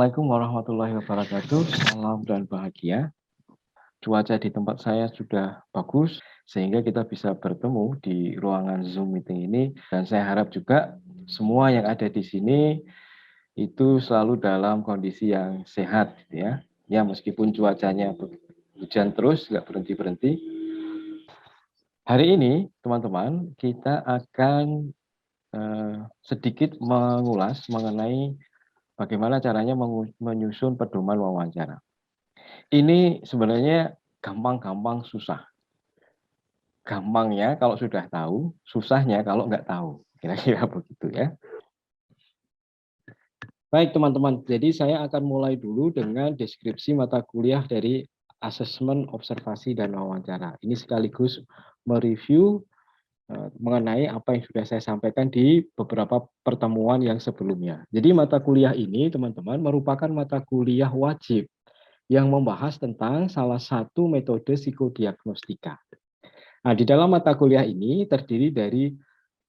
Assalamualaikum warahmatullahi wabarakatuh. Salam dan bahagia. Cuaca di tempat saya sudah bagus, sehingga kita bisa bertemu di ruangan Zoom meeting ini. Dan saya harap juga semua yang ada di sini itu selalu dalam kondisi yang sehat, gitu ya. Ya, meskipun cuacanya hujan terus, nggak berhenti-berhenti. Hari ini, teman-teman, kita akan sedikit mengulas mengenai bagaimana caranya menyusun pedoman wawancara. Ini sebenarnya gampang-gampang susah. Gampangnya kalau sudah tahu, susahnya kalau nggak tahu. Kira-kira begitu ya. Baik teman-teman, jadi saya akan mulai dulu dengan deskripsi mata kuliah dari asesmen, observasi, dan wawancara. Ini sekaligus mereview mengenai apa yang sudah saya sampaikan di beberapa pertemuan yang sebelumnya. Jadi mata kuliah ini teman-teman merupakan mata kuliah wajib yang membahas tentang salah satu metode psikodiagnostika. Nah, di dalam mata kuliah ini terdiri dari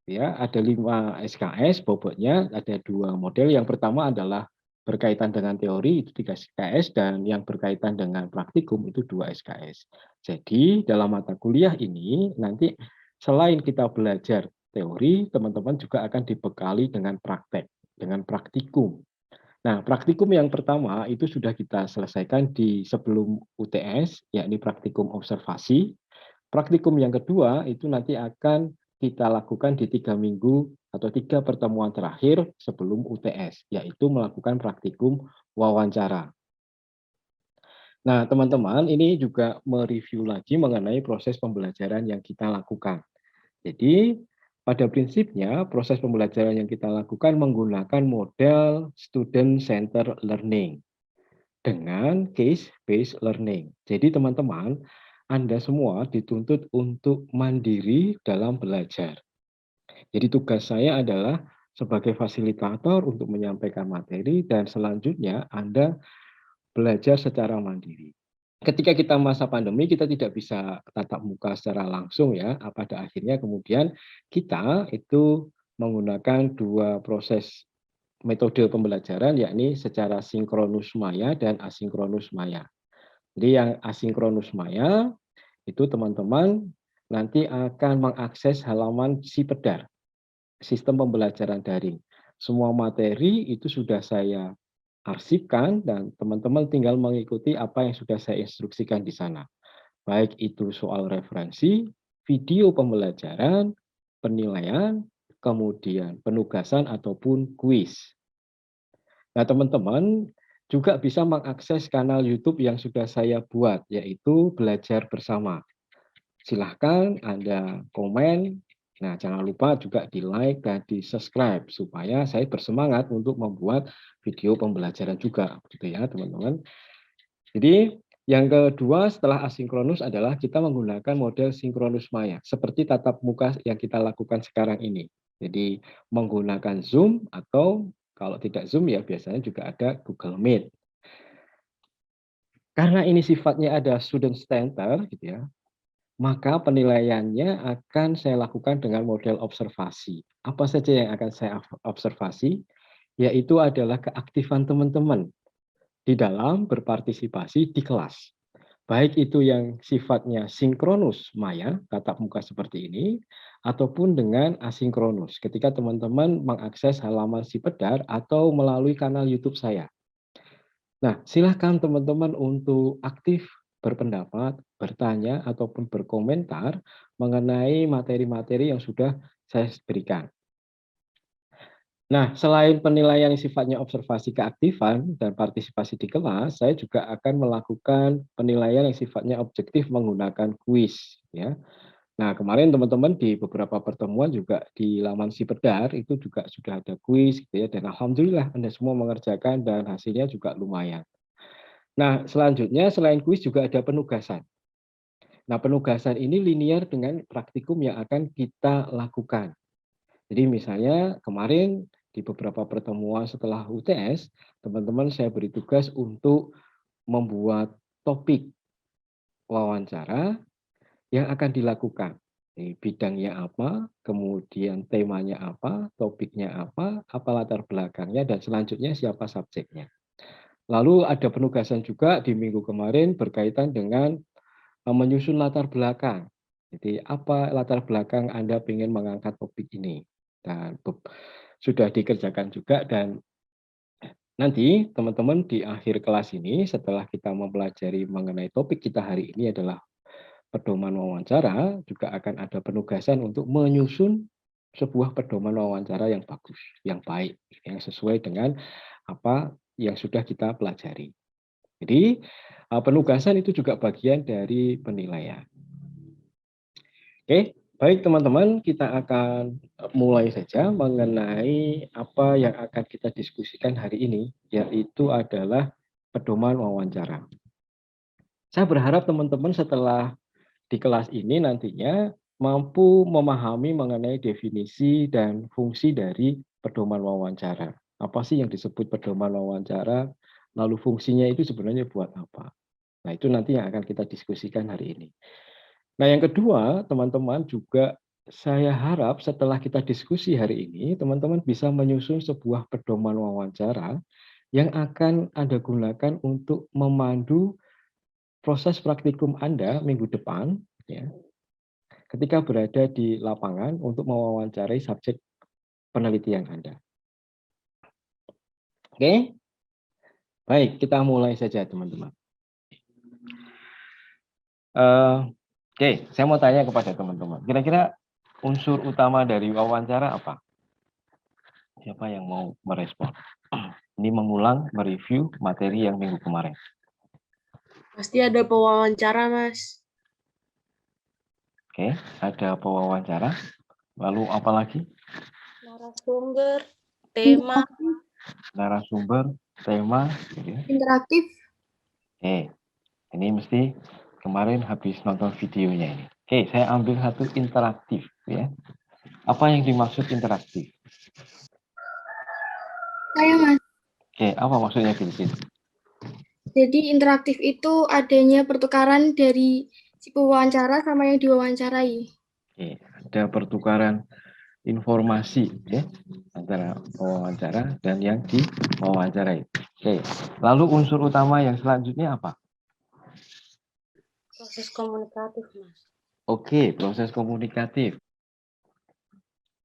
ada 5 SKS, bobotnya ada 2 model. Yang pertama adalah berkaitan dengan teori, itu 3 SKS, dan yang berkaitan dengan praktikum itu 2 SKS. Jadi dalam mata kuliah ini nanti selain kita belajar teori, teman-teman juga akan dibekali dengan praktek, dengan praktikum. Nah, praktikum yang pertama itu sudah kita selesaikan di sebelum UTS, yakni praktikum observasi. Praktikum yang kedua itu nanti akan kita lakukan di 3 minggu atau 3 pertemuan terakhir sebelum UTS, yaitu melakukan praktikum wawancara. Nah, teman-teman, ini juga mereview lagi mengenai proses pembelajaran yang kita lakukan. Jadi, pada prinsipnya proses pembelajaran yang kita lakukan menggunakan model student center learning dengan case based learning. Jadi teman-teman, Anda semua dituntut untuk mandiri dalam belajar. Jadi tugas saya adalah sebagai fasilitator untuk menyampaikan materi dan selanjutnya Anda belajar secara mandiri. Ketika kita masa pandemi, kita tidak bisa tatap muka secara langsung ya. Pada akhirnya kemudian kita itu menggunakan 2 proses metode pembelajaran, yakni secara sinkronus maya dan asinkronus maya. Jadi yang asinkronus maya itu teman-teman nanti akan mengakses halaman Sipedar, sistem pembelajaran daring. Semua materi itu sudah saya arsipkan dan teman-teman tinggal mengikuti apa yang sudah saya instruksikan di sana. Baik itu soal referensi, video pembelajaran, penilaian, kemudian penugasan ataupun kuis. Nah, teman-teman juga bisa mengakses kanal YouTube yang sudah saya buat, yaitu Belajar Bersama. Silahkan Anda komen. Nah, jangan lupa juga di-like dan di-subscribe supaya saya bersemangat untuk membuat video pembelajaran juga, gitu ya, teman-teman. Jadi, yang kedua setelah asinkronus adalah kita menggunakan model sinkronus maya, seperti tatap muka yang kita lakukan sekarang ini. Jadi, menggunakan Zoom atau kalau tidak Zoom ya biasanya juga ada Google Meet. Karena ini sifatnya ada student center gitu ya, maka penilaiannya akan saya lakukan dengan model observasi. Apa saja yang akan saya observasi? Yaitu adalah keaktifan teman-teman di dalam berpartisipasi di kelas. Baik itu yang sifatnya sinkronus maya, tatap muka seperti ini, ataupun dengan asinkronus, ketika teman-teman mengakses halaman Sipedar atau melalui kanal YouTube saya. Nah, silakan teman-teman untuk aktif berpendapat, bertanya, ataupun berkomentar mengenai materi-materi yang sudah saya berikan. Nah, selain penilaian yang sifatnya observasi keaktifan dan partisipasi di kelas, saya juga akan melakukan penilaian yang sifatnya objektif menggunakan kuis. Ya. Nah, kemarin teman-teman di beberapa pertemuan juga di laman Sipedar itu juga sudah ada kuis, gitu ya, dan alhamdulillah Anda semua mengerjakan dan hasilnya juga lumayan. Nah, selanjutnya selain kuis juga ada penugasan. Nah, penugasan ini linear dengan praktikum yang akan kita lakukan. Jadi misalnya kemarin di beberapa pertemuan setelah UTS, teman-teman saya beri tugas untuk membuat topik wawancara yang akan dilakukan. Bidangnya apa, kemudian temanya apa, topiknya apa latar belakangnya, dan selanjutnya siapa subjeknya. Lalu ada penugasan juga di minggu kemarin berkaitan dengan menyusun latar belakang. Jadi apa latar belakang Anda ingin mengangkat topik ini? Dan sudah dikerjakan juga, dan nanti teman-teman di akhir kelas ini setelah kita mempelajari mengenai topik kita hari ini adalah pedoman wawancara, juga akan ada penugasan untuk menyusun sebuah pedoman wawancara yang bagus, yang baik, yang sesuai dengan apa yang sudah kita pelajari. Jadi penugasan itu juga bagian dari penilaian. Oke, baik teman-teman, kita akan mulai saja mengenai apa yang akan kita diskusikan hari ini, yaitu adalah pedoman wawancara. Saya berharap teman-teman setelah di kelas ini nantinya mampu memahami mengenai definisi dan fungsi dari pedoman wawancara. Apa sih yang disebut pedoman wawancara? Lalu fungsinya itu sebenarnya buat apa? Nah, itu nanti yang akan kita diskusikan hari ini. Nah, yang kedua, teman-teman juga saya harap setelah kita diskusi hari ini, teman-teman bisa menyusun sebuah pedoman wawancara yang akan Anda gunakan untuk memandu proses praktikum Anda minggu depan, ya, ketika berada di lapangan untuk mewawancarai subjek penelitian Anda. Oke, baik, kita mulai saja teman-teman. Oke, saya mau tanya kepada teman-teman, kira-kira unsur utama dari wawancara apa? Siapa yang mau merespon? Ini mengulang, mereview materi yang minggu kemarin. Pasti ada pewawancara, Mas. Oke, ada pewawancara. Lalu apa lagi? Narasumber, tema, Narasumber, tema, gitu ya. interaktif. Oke, ini mesti kemarin habis nonton videonya ini. Oke, saya ambil satu interaktif, ya. Apa yang dimaksud interaktif? Saya, Mas. Oke, apa maksudnya di sini? Jadi interaktif itu adanya pertukaran dari si pewawancara sama yang diwawancarai. Oke, ada pertukaran informasi, ya, antara pewawancara dan yang diwawancarai. Oke, lalu unsur utama yang selanjutnya apa? Proses komunikatif, Mas. Oke, proses komunikatif.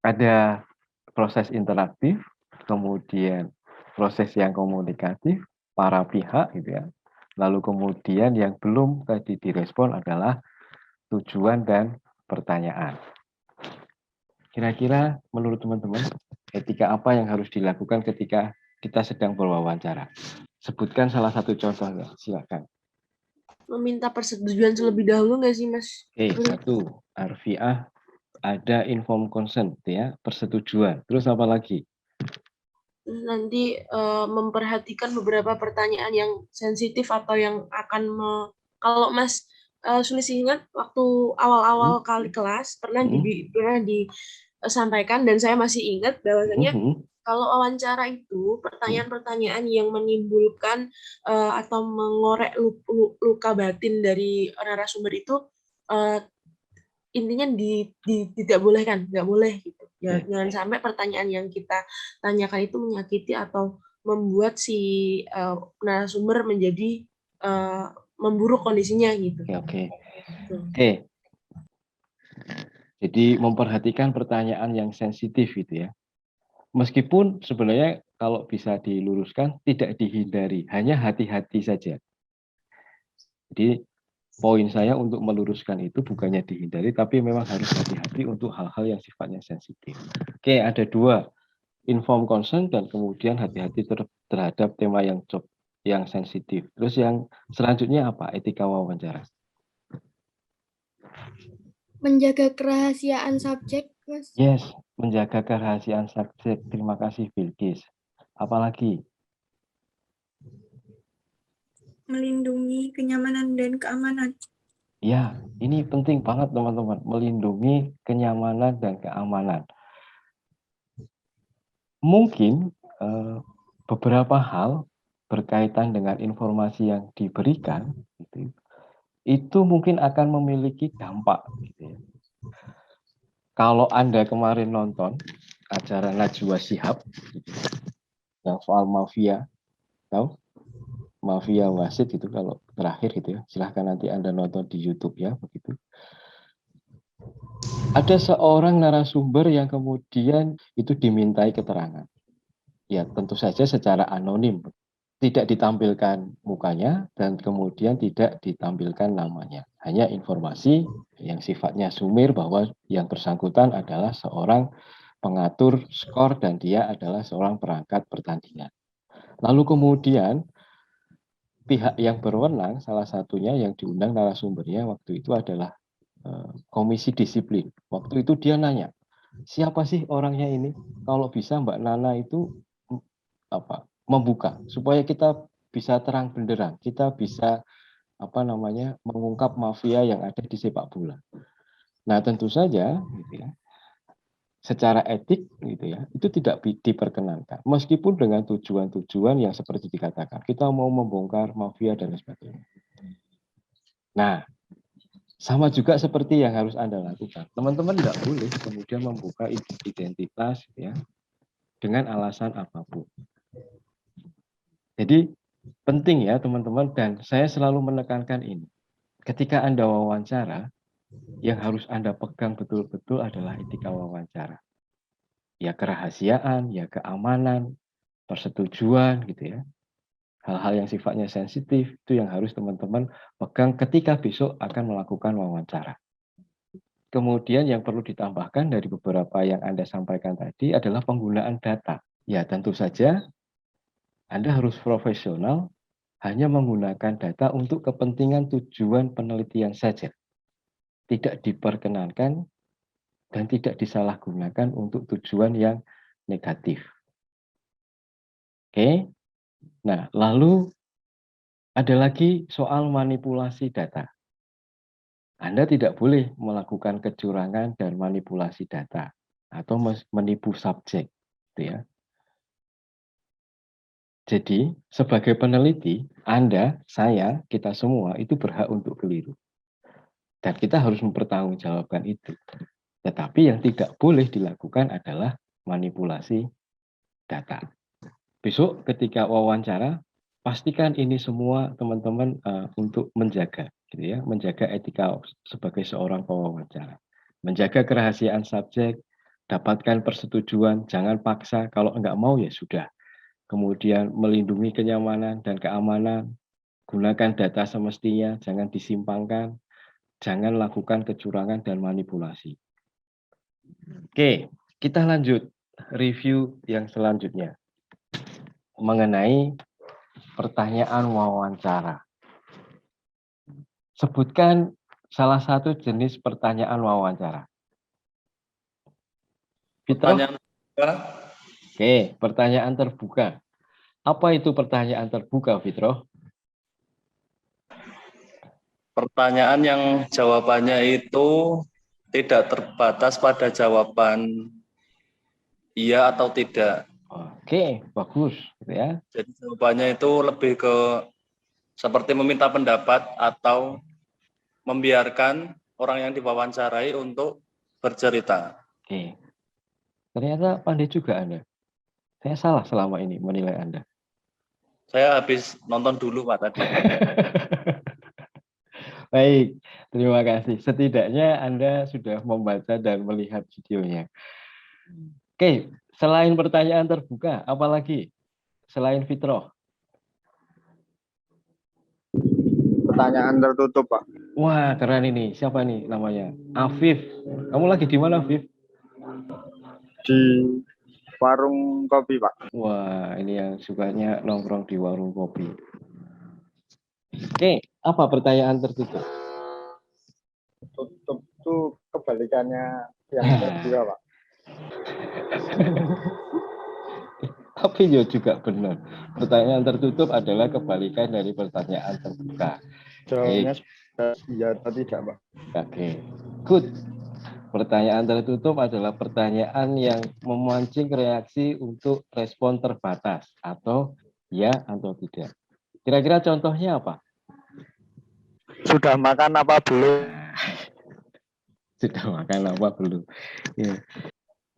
Ada proses interaktif, kemudian proses yang komunikatif, para pihak gitu ya. Lalu kemudian yang belum tadi direspon adalah tujuan dan pertanyaan. Kira-kira menurut teman-teman, etika apa yang harus dilakukan ketika kita sedang berwawancara? Sebutkan salah satu contohnya, silakan. Meminta persetujuan terlebih dahulu nggak sih, Mas? Oke, satu, harfiah, ada informed consent, ya, persetujuan. Terus apa lagi? Nanti memperhatikan beberapa pertanyaan yang sensitif atau yang akan kalau Mas sulit ingat waktu awal-awal kali kelas pernah disampaikan dan saya masih ingat bahwasanya kalau wawancara itu pertanyaan-pertanyaan yang menimbulkan atau mengorek luka batin dari narasumber itu intinya tidak boleh kan, nggak boleh gitu. Ya, jangan sampai pertanyaan yang kita tanyakan itu menyakiti atau membuat si narasumber menjadi memburuk kondisinya gitu. Oke. Oke. Jadi memperhatikan pertanyaan yang sensitif gitu ya. Meskipun sebenarnya kalau bisa diluruskan tidak dihindari, hanya hati-hati saja. Jadi poin saya untuk meluruskan itu bukannya dihindari, tapi memang harus hati-hati untuk hal-hal yang sifatnya sensitif. Oke, ada dua, informed consent dan kemudian hati-hati terhadap tema yang sensitif. Terus yang selanjutnya apa? Etika wawancara. Menjaga kerahasiaan subjek, Mas. Yes, menjaga kerahasiaan subjek. Terima kasih Bilqis. Apalagi? Melindungi kenyamanan dan keamanan. Ya, ini penting banget teman-teman. Melindungi kenyamanan dan keamanan. Mungkin beberapa hal berkaitan dengan informasi yang diberikan, gitu, itu mungkin akan memiliki dampak. Gitu ya. Kalau Anda kemarin nonton acara Najwa Shihab, gitu, yang soal mafia, tahu? mafia wasit itu kalau terakhir gitu ya. Silahkan nanti Anda nonton di YouTube ya begitu. Ada seorang narasumber yang kemudian itu dimintai keterangan. Ya tentu saja secara anonim. Tidak ditampilkan mukanya dan kemudian tidak ditampilkan namanya. Hanya informasi yang sifatnya sumir bahwa yang bersangkutan adalah seorang pengatur skor dan dia adalah seorang perangkat pertandingan. Lalu kemudian pihak yang berwenang, salah satunya yang diundang narasumbernya waktu itu adalah komisi disiplin. Waktu itu dia nanya, siapa sih orangnya ini? Kalau bisa Mbak Nana itu membuka supaya kita bisa terang benderang, kita bisa mengungkap mafia yang ada di sepak bola. Nah tentu saja, gitu ya, secara etik gitu ya, itu tidak diperkenankan. Meskipun dengan tujuan-tujuan yang seperti dikatakan, kita mau membongkar mafia dan sebagainya. Nah, sama juga seperti yang harus Anda lakukan. Teman-teman tidak boleh kemudian membuka identitas ya dengan alasan apapun. Jadi penting ya teman-teman, dan saya selalu menekankan ini. Ketika Anda wawancara, yang harus Anda pegang betul-betul adalah etika wawancara. Ya kerahasiaan, ya keamanan, persetujuan gitu ya. Hal-hal yang sifatnya sensitif itu yang harus teman-teman pegang ketika besok akan melakukan wawancara. Kemudian yang perlu ditambahkan dari beberapa yang Anda sampaikan tadi adalah penggunaan data. Ya tentu saja Anda harus profesional, hanya menggunakan data untuk kepentingan tujuan penelitian saja. Tidak diperkenankan dan tidak disalahgunakan untuk tujuan yang negatif. Oke. Nah, lalu ada lagi soal manipulasi data. Anda tidak boleh melakukan kecurangan dan manipulasi data atau menipu subjek, gitu ya. Jadi, sebagai peneliti, Anda, saya, kita semua itu berhak untuk keliru. Dan kita harus mempertanggungjawabkan itu. Tetapi yang tidak boleh dilakukan adalah manipulasi data. Besok ketika wawancara, pastikan ini semua teman-teman untuk menjaga, gitu ya, menjaga etika sebagai seorang pewawancara, menjaga kerahasiaan subjek, dapatkan persetujuan, jangan paksa, kalau enggak mau ya sudah. Kemudian melindungi kenyamanan dan keamanan, gunakan data semestinya, jangan disimpangkan, jangan lakukan kecurangan dan manipulasi. Oke, kita lanjut review yang selanjutnya mengenai pertanyaan wawancara. Sebutkan salah satu jenis pertanyaan wawancara. Pertanyaan terbuka. Oke, pertanyaan terbuka. Apa itu pertanyaan terbuka, Fitro? Pertanyaan yang jawabannya itu tidak terbatas pada jawaban iya atau tidak. Oke, bagus, gitu ya. Jadi jawabannya itu lebih ke seperti meminta pendapat atau membiarkan orang yang diwawancarai untuk bercerita. Oke. Ternyata pandai juga Anda. Saya salah selama ini menilai Anda. Saya habis nonton dulu Pak tadi. Baik, terima kasih. Setidaknya Anda sudah membaca dan melihat videonya. Oke, selain pertanyaan terbuka, apa lagi? Selain Fitro? Pertanyaan tertutup, Pak. Wah, keren ini. Siapa nih namanya? Afif. Kamu lagi di mana, Afif? Di warung kopi, Pak. Wah, ini yang sukanya nongkrong di warung kopi. Oke, apa pertanyaan tertutup? Tutup itu kebalikannya yang terbuka, Pak. Tapi ya juga benar. Pertanyaan tertutup adalah kebalikan dari pertanyaan terbuka. Jawabnya iya atau tidak, Pak. Oke, good. Pertanyaan tertutup adalah pertanyaan yang memancing reaksi untuk respon terbatas atau ya atau tidak. Kira-kira contohnya apa? Sudah makan apa belum? Sudah makan apa belum? Ya.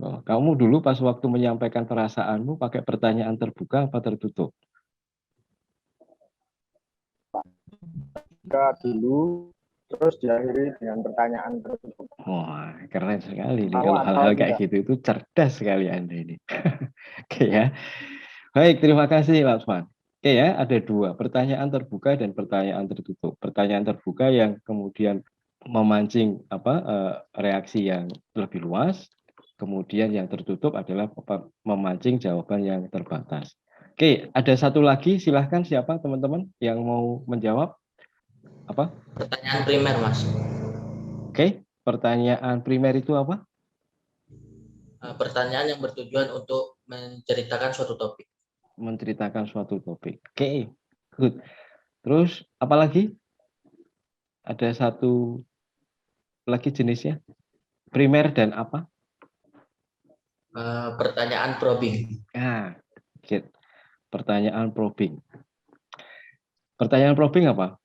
Oh, kamu dulu pas waktu menyampaikan perasaanmu pakai pertanyaan terbuka apa tertutup? terbuka dulu, terus diakhiri dengan pertanyaan tertutup. Wah, keren sekali nih. Mau Kalau atau hal-hal kayak tidak? gitu itu cerdas sekali Anda ini. Oke ya. Baik, terima kasih Laksman. Oke ya, ada dua, pertanyaan terbuka dan pertanyaan tertutup. Pertanyaan terbuka yang kemudian memancing reaksi yang lebih luas, kemudian yang tertutup adalah memancing jawaban yang terbatas. Oke, ada satu lagi, silahkan siapa teman-teman yang mau menjawab? Apa? Pertanyaan primer, Mas. Oke, pertanyaan primer itu apa? Pertanyaan yang bertujuan untuk menceritakan suatu topik. Menceritakan suatu topik. Oke, good. Terus apa lagi? Ada satu lagi jenisnya. Primer dan apa? Pertanyaan probing. Nah, pertanyaan probing. Pertanyaan probing apa?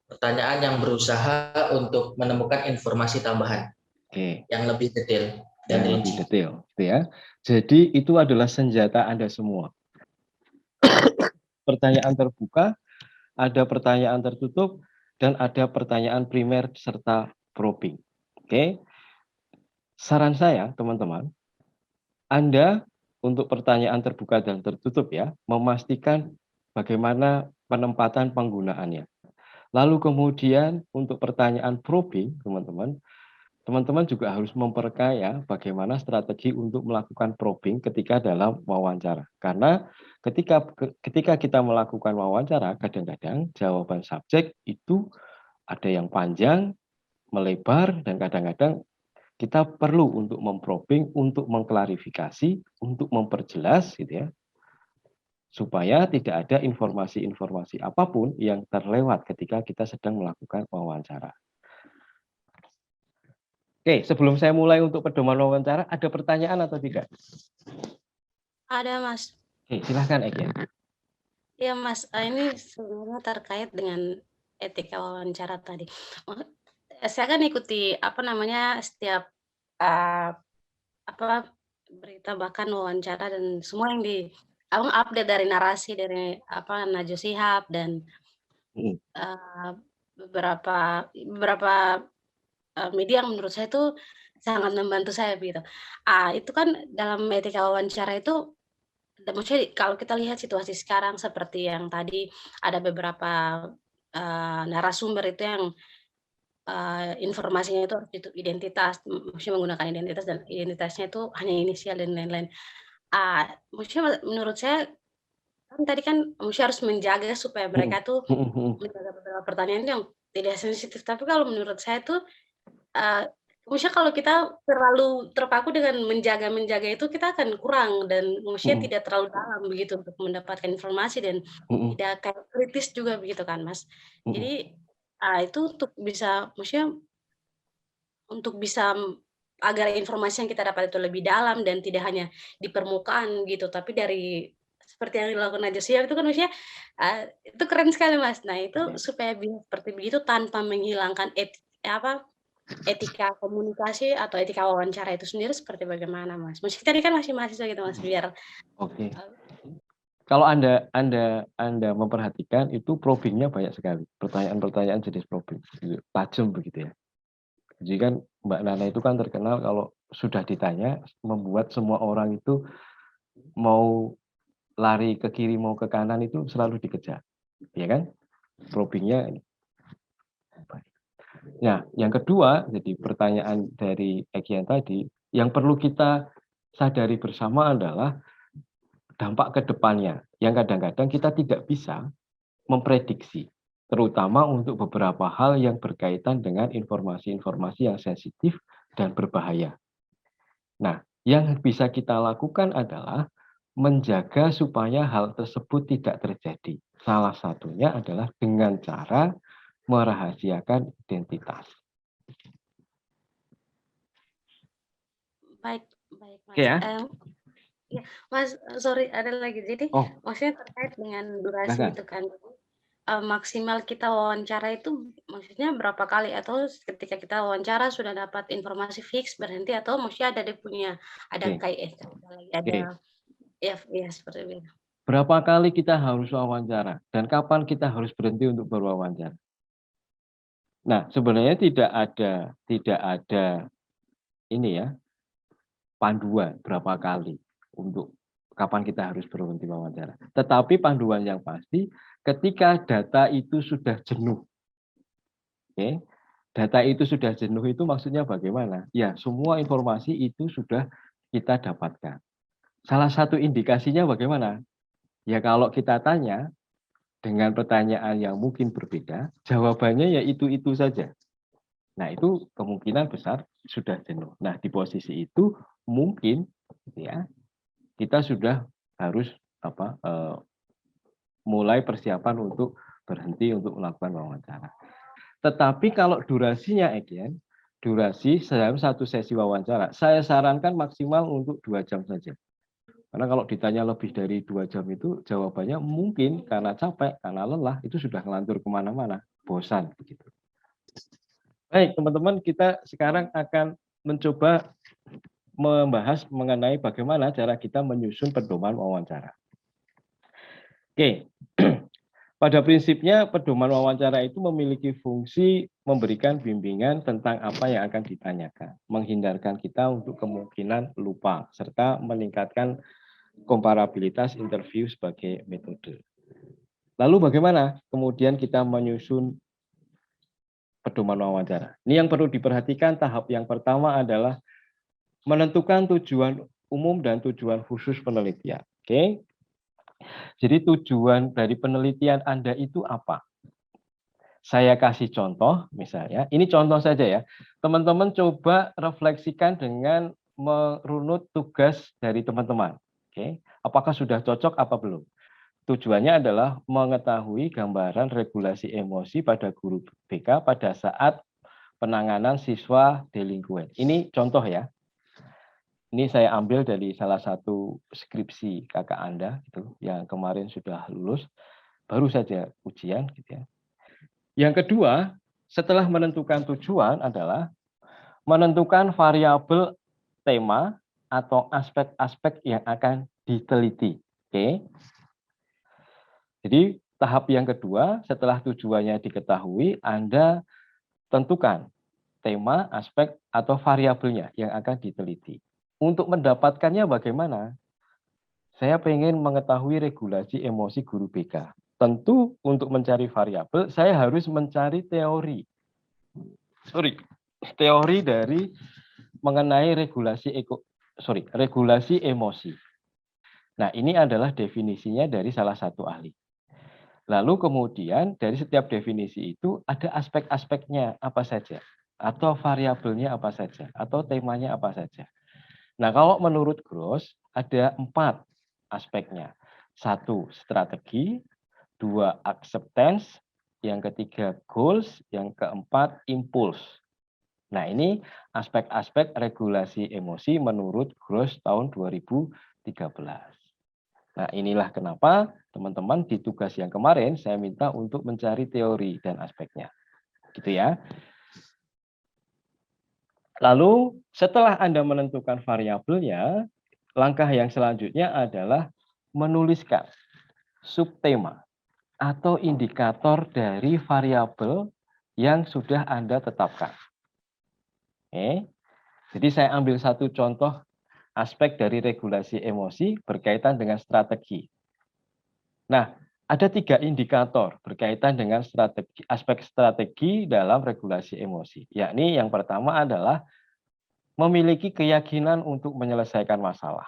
Pertanyaan yang berusaha untuk menemukan informasi tambahan yang lebih detail dan yang lebih rinci. detail, gitu ya. Jadi itu adalah senjata Anda semua. Pertanyaan terbuka, ada pertanyaan tertutup, dan ada pertanyaan primer serta probing. Oke. Saran saya, teman-teman, Anda untuk pertanyaan terbuka dan tertutup ya, memastikan bagaimana penempatan penggunaannya. Lalu kemudian untuk pertanyaan probing, teman-teman juga harus memperkaya bagaimana strategi untuk melakukan probing ketika dalam wawancara. Karena ketika kita melakukan wawancara, kadang-kadang jawaban subjek itu ada yang panjang, melebar, dan kadang-kadang kita perlu untuk memprobing, untuk mengklarifikasi, untuk memperjelas, gitu ya, supaya tidak ada informasi-informasi apapun yang terlewat ketika kita sedang melakukan wawancara. Oke, sebelum saya mulai untuk pedoman wawancara, ada pertanyaan atau tidak? Ada, Mas. Oke, silahkan Eki. Ya, Mas. Ini sebenarnya terkait dengan etika wawancara tadi. Saya kan ikuti setiap berita bahkan wawancara dan semua yang di Abang update dari narasi dari Najwa Shihab dan beberapa media yang menurut saya itu sangat membantu saya gitu. Itu kan dalam etika wawancara itu, maksudnya kalau kita lihat situasi sekarang seperti yang tadi ada beberapa narasumber itu yang informasinya itu harus identitas, maksudnya menggunakan identitas dan identitasnya itu hanya inisial dan lain-lain. Maksudnya menurut saya kan tadi kan maksudnya harus menjaga supaya mereka tuh menjaga beberapa pertanyaan itu yang tidak sensitif. Tapi kalau menurut saya tuh maksudnya kalau kita terlalu terpaku dengan menjaga itu kita akan kurang dan maksudnya tidak terlalu dalam begitu untuk mendapatkan informasi dan tidak kayak kritis juga begitu kan, Mas. Jadi itu untuk bisa agar informasi yang kita dapat itu lebih dalam dan tidak hanya di permukaan gitu, tapi dari seperti yang dilakukan Najwa Shihab itu kan maksudnya itu keren sekali, Mas. Nah, itu supaya bisa seperti begitu tanpa menghilangkan etika komunikasi atau etika wawancara itu sendiri seperti bagaimana, Mas? Meski tadi kan masih mahasiswa gitu, Mas, biar Oke. Kalau Anda memperhatikan itu probingnya banyak sekali. Pertanyaan-pertanyaan jenis probing, tajam begitu ya. Jadi kan Mbak Nana itu kan terkenal kalau sudah ditanya membuat semua orang itu mau lari ke kiri mau ke kanan itu selalu dikejar, ya kan? Probingnya. Nah, yang kedua, jadi pertanyaan dari Egyan tadi, yang perlu kita sadari bersama adalah dampak ke depannya, yang kadang-kadang kita tidak bisa memprediksi, terutama untuk beberapa hal yang berkaitan dengan informasi-informasi yang sensitif dan berbahaya. Nah, yang bisa kita lakukan adalah menjaga supaya hal tersebut tidak terjadi. Salah satunya adalah dengan cara merahasiakan identitas. Baik, Mas. Ya. Ya, Mas, sorry ada lagi. Jadi maksudnya terkait dengan durasi itu kan. Maksimal kita wawancara itu maksudnya berapa kali atau ketika kita wawancara sudah dapat informasi fix berhenti atau maksudnya ada ya seperti itu. Berapa kali kita harus wawancara dan kapan kita harus berhenti untuk berwawancara? Nah, sebenarnya tidak ada ini ya, panduan berapa kali untuk kapan kita harus berhenti wawancara. Tetapi panduan yang pasti ketika data itu sudah jenuh. Oke. Data itu sudah jenuh itu maksudnya bagaimana? Ya, semua informasi itu sudah kita dapatkan. Salah satu indikasinya bagaimana? Ya kalau kita tanya dengan pertanyaan yang mungkin berbeda, jawabannya ya itu-itu saja. Nah, itu kemungkinan besar sudah jenuh. Nah, di posisi itu mungkin ya kita sudah harus mulai persiapan untuk berhenti untuk melakukan wawancara. Tetapi kalau durasinya, durasi dalam satu sesi wawancara, saya sarankan maksimal untuk 2 jam saja. Karena kalau ditanya lebih dari 2 jam itu, jawabannya mungkin karena capek, karena lelah, itu sudah ngelantur kemana-mana, bosan. Begitu. Baik, teman-teman, kita sekarang akan mencoba membahas mengenai bagaimana cara kita menyusun pedoman wawancara. Oke. Pada prinsipnya, pedoman wawancara itu memiliki fungsi memberikan bimbingan tentang apa yang akan ditanyakan, menghindarkan kita untuk kemungkinan lupa, serta meningkatkan komparabilitas interview sebagai metode. Lalu bagaimana kemudian kita menyusun pedoman wawancara? Ini yang perlu diperhatikan, tahap yang pertama adalah menentukan tujuan umum dan tujuan khusus penelitian. Oke. Jadi tujuan dari penelitian Anda itu apa? Saya kasih contoh, misalnya, ini contoh saja ya. Teman-teman coba refleksikan dengan merunut tugas dari teman-teman. Oke, apakah sudah cocok apa belum? Tujuannya adalah mengetahui gambaran regulasi emosi pada guru BK pada saat penanganan siswa delinquen. Ini contoh ya. Ini saya ambil dari salah satu skripsi kakak Anda gitu, yang kemarin sudah lulus, baru saja ujian gitu ya. Yang kedua, setelah menentukan tujuan adalah menentukan variabel tema atau aspek-aspek yang akan diteliti. Oke. Jadi tahap yang kedua, setelah tujuannya diketahui, Anda tentukan tema, aspek, atau variabelnya yang akan diteliti. Untuk mendapatkannya bagaimana? Saya ingin mengetahui regulasi emosi guru BK. Tentu untuk mencari variabel, saya harus mencari teori. Teori dari mengenai regulasi emosi. Nah, ini adalah definisinya dari salah satu ahli. Lalu kemudian dari setiap definisi itu ada aspek-aspeknya apa saja, atau variabelnya apa saja, atau temanya apa saja. Nah, kalau menurut Gross ada 4 aspeknya. 1, strategi, 2, acceptance, yang ketiga goals, yang keempat impuls. Nah, ini aspek-aspek regulasi emosi menurut Gross tahun 2013. Nah, inilah kenapa teman-teman di tugas yang kemarin saya minta untuk mencari teori dan aspeknya. Gitu ya. Lalu setelah Anda menentukan variabelnya, langkah yang selanjutnya adalah menuliskan subtema atau indikator dari variabel yang sudah Anda tetapkan. Oke. Jadi saya ambil satu contoh aspek dari regulasi emosi berkaitan dengan strategi. Nah, ada 3 indikator berkaitan dengan aspek strategi dalam regulasi emosi. Yakni yang pertama adalah memiliki keyakinan untuk menyelesaikan masalah.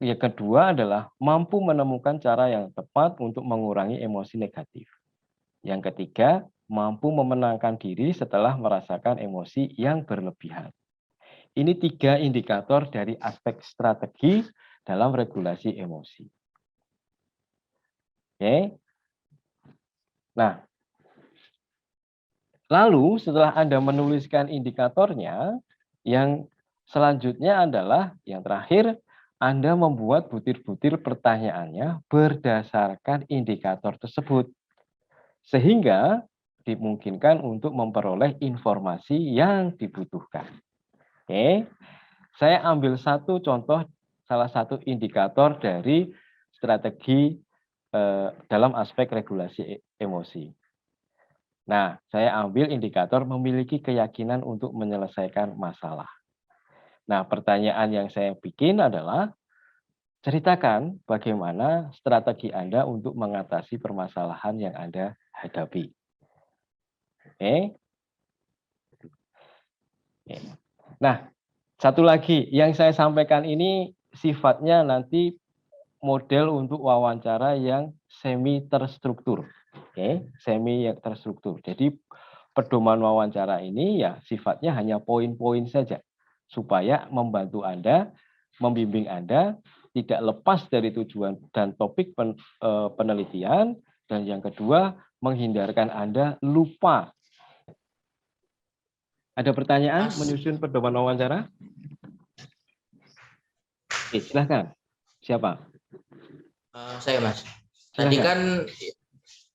Yang kedua adalah mampu menemukan cara yang tepat untuk mengurangi emosi negatif. Yang ketiga, mampu memenangkan diri setelah merasakan emosi yang berlebihan. Ini 3 indikator dari aspek strategi dalam regulasi emosi. Oke. Nah, lalu setelah Anda menuliskan indikatornya, yang selanjutnya adalah yang terakhir, Anda membuat butir-butir pertanyaannya berdasarkan indikator tersebut. Sehingga dimungkinkan untuk memperoleh informasi yang dibutuhkan. Oke, saya ambil satu contoh, salah satu indikator dari strategi dalam aspek regulasi emosi. Nah, saya ambil indikator memiliki keyakinan untuk menyelesaikan masalah. Nah, pertanyaan yang saya bikin adalah, ceritakan bagaimana strategi Anda untuk mengatasi permasalahan yang Anda hadapi. Oke. Nah, satu lagi yang saya sampaikan ini sifatnya nanti model untuk wawancara yang semi terstruktur. Oke, semi yang terstruktur. Jadi pedoman wawancara ini ya sifatnya hanya poin-poin saja supaya membantu Anda, membimbing Anda tidak lepas dari tujuan dan topik penelitian, dan yang kedua menghindarkan Anda lupa. Ada pertanyaan menyusun pedoman wawancara? Oke, silahkan. Siapa? Saya, Mas. Tadi kan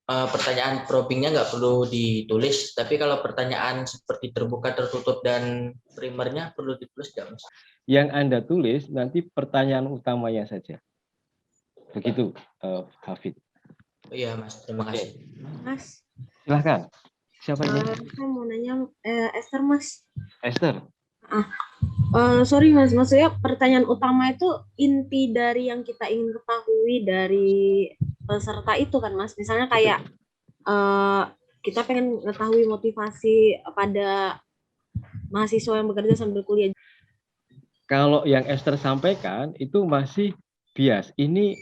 pertanyaan probingnya nggak perlu ditulis, tapi kalau pertanyaan seperti terbuka, tertutup, dan primernya perlu ditulis nggak, Mas? Yang Anda tulis nanti pertanyaan utamanya saja. Begitu, Hafid. Oh iya, Mas. Terima kasih. Mas, Silahkan. Siapa ini? saya mau nanya Esther, Mas. Esther. Sorry Mas, maksudnya pertanyaan utama itu inti dari yang kita ingin ketahui dari peserta itu kan Mas. Misalnya kayak kita pengen ketahui motivasi pada mahasiswa yang bekerja sambil kuliah. Kalau yang Esther sampaikan itu masih bias. Ini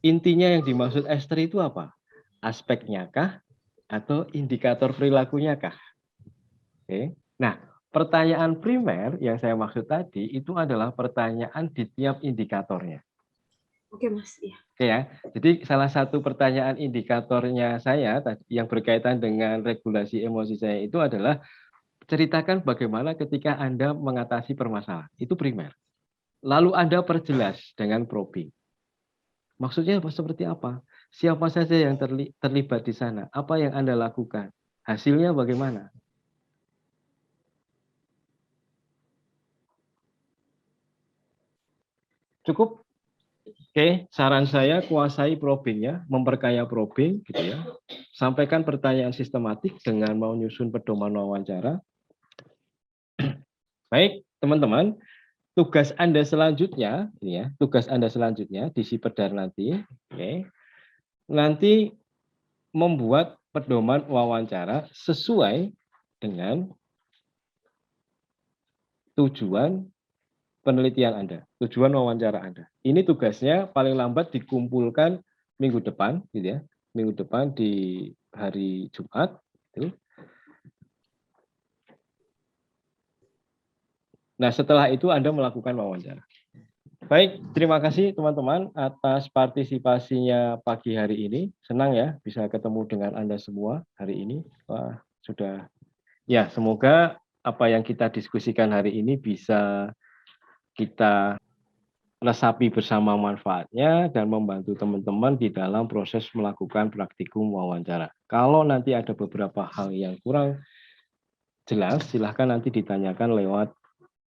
intinya yang dimaksud Esther itu apa? Aspeknya kah? Atau indikator perilakunya kah? Oke. Nah, pertanyaan primer yang saya maksud tadi itu adalah pertanyaan di tiap indikatornya. Oke Mas, iya. Oke ya. Jadi salah satu pertanyaan indikatornya saya yang berkaitan dengan regulasi emosi saya itu adalah ceritakan bagaimana ketika Anda mengatasi permasalahan. Itu primer. Lalu Anda perjelas dengan probing. Maksudnya seperti apa? Siapa saja yang terlibat di sana? Apa yang Anda lakukan? Hasilnya bagaimana? Cukup? Oke, saran saya kuasai probingnya, memperkaya probing, gitu ya. Sampaikan pertanyaan sistematik dengan mau nyusun pedoman wawancara. Baik, teman-teman, tugas Anda selanjutnya, ini ya, tugas Anda selanjutnya di Sipedar nanti, oke, nanti membuat pedoman wawancara sesuai dengan tujuan penelitian Anda, tujuan wawancara Anda. Ini tugasnya paling lambat dikumpulkan minggu depan, gitu ya, minggu depan di hari Jumat. Gitu. Nah, setelah itu Anda melakukan wawancara. Baik, terima kasih teman-teman atas partisipasinya pagi hari ini. Senang ya bisa ketemu dengan Anda semua hari ini. Wah, sudah. Ya, semoga apa yang kita diskusikan hari ini bisa kita resapi bersama manfaatnya dan membantu teman-teman di dalam proses melakukan praktikum wawancara. Kalau nanti ada beberapa hal yang kurang jelas, silahkan nanti ditanyakan lewat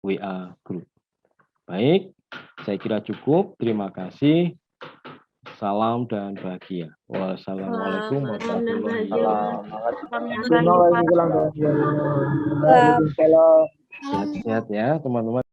WA group. Baik, saya kira cukup. Terima kasih. Salam dan bahagia. Wassalamualaikum warahmatullahi wabarakatuh. Waalaikumsalam. Sehat-sehat ya teman-teman.